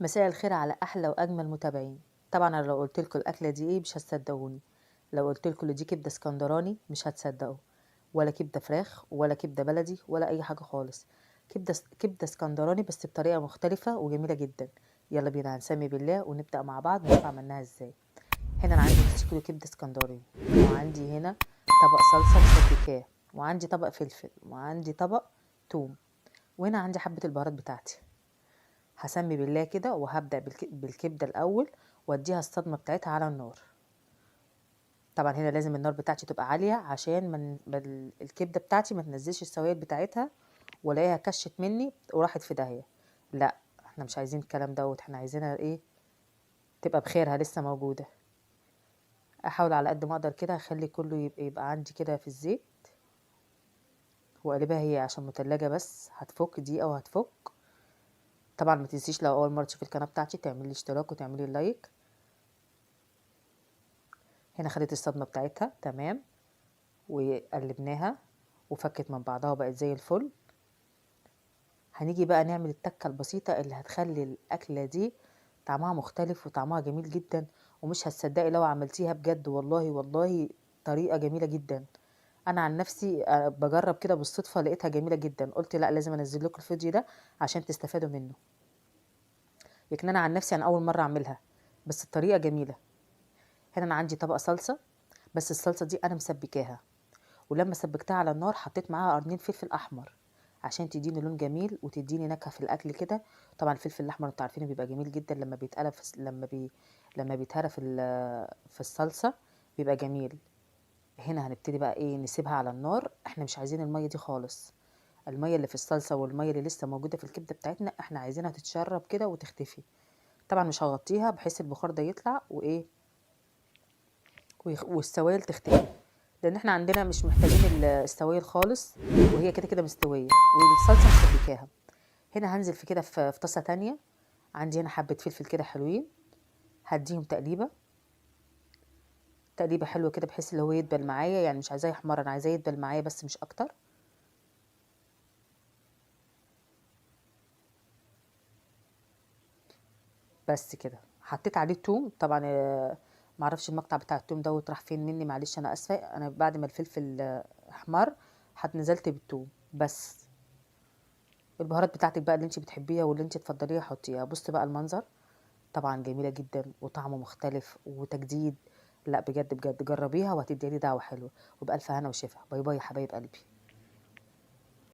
مساء الخير على احلى واجمل متابعين. طبعا انا لو قلت لكم الاكله دي ايه مش هتصدقوني. لو قلت لكم دي كبده اسكندراني مش هتصدقوا، ولا كبده فراخ ولا كبده بلدي ولا اي حاجه خالص. كبده اسكندراني بس بطريقه مختلفه وجميله جدا. يلا بينا هنسمي بالله ونبدا مع بعض ونشوف عملناها ازاي. هنا انا عندي نص كيلو كبده اسكندراني، وعندي هنا طبق صلصه مسبكاه، وعندي طبق فلفل، وعندي طبق توم، وهنا عندي حبه البهارات بتاعتي. هسمي بالله كده وهبدأ بالكبدة الأول واديها الصدمة بتاعتها على النار. طبعا هنا لازم النار بتاعتي تبقى عالية عشان الكبدة بتاعتي ما تنزلش السوائل بتاعتها ولاقيها كشت مني وراحت في داهية. لا، احنا مش عايزين الكلام دوت، احنا عايزينها ايه، تبقى بخيرها لسه موجودة. احاول على قد ما اقدر كده اخلي كله يبقى عندي كده في الزيت، وقلبها هي عشان متلجة بس هتفك دقيقة وهتفك. طبعا ما تنسيش لو اول مرة تشوفي القناة بتاعتي تعملي اشتراك وتعملي لايك. هنا خدت الصدمة بتاعتها تمام وقلبناها وفكت من بعضها وبقت زي الفل. هنيجي بقى نعمل التكة البسيطة اللي هتخلي الأكلة دي طعمها مختلف وطعمها جميل جدا، ومش هتصدقي لو عملتيها بجد. والله والله طريقة جميلة جدا. أنا عن نفسي بجرب كده بالصدفة لقيتها جميلة جدا، قلت لا لازم أنزل لكم الفيديو ده عشان تستفادوا منه. لكن أنا عن نفسي أنا أول مرة أعملها، بس الطريقة جميلة. هنا أنا عندي طبق صلصة، بس الصلصة دي أنا مسبكاها، ولما سبكتها على النار حطيت معاها قرنين فلفل احمر عشان تديني لون جميل وتديني نكهه في الاكل كده. طبعا الفلفل الاحمر انتوا عارفينه بيبقى جميل جدا لما بيتقلب لما بيتهرى في الصلصه بيبقى جميل. هنا هنبتدي بقى ايه، نسيبها على النار. احنا مش عايزين الميه دي خالص، الميه اللي في الصلصه والميه اللي لسه موجوده في الكبده بتاعتنا احنا عايزينها تتشرب كده وتختفي. طبعا مش هغطيها بحيث البخار ده يطلع وايه والسوائل تختفي، لان احنا عندنا مش محتاجين السوائل خالص، وهي كده كده مستويه والصلصه مسبكاها. هنا هنزل في كده في طاسه تانية. عندي هنا حبه فلفل كده حلوين، هديهم تقليبه تقليبه حلوه كده بحيث اللي هو يدبل معايا، يعني مش عايزاه يحمر، انا عايزاه يدبل معايا بس مش اكتر. بس كده حطيت عليه التوم طبعا. معرفش المقطع بتاع التوم دوت راح فين مني، معلش انا اسفه. انا بعد ما الفلفل احمر نزلت بالتوم بس. البهارات بتاعتك بقى اللي انت بتحبيها واللي انت تفضليها حطيها. بص بقى المنظر طبعا جميله جدا وطعمه مختلف وتجديد. لا بجد بجد جربيها وهتديلي دعوه حلوه، وبألف هنا وشفا. باي باي يا حبايب قلبي.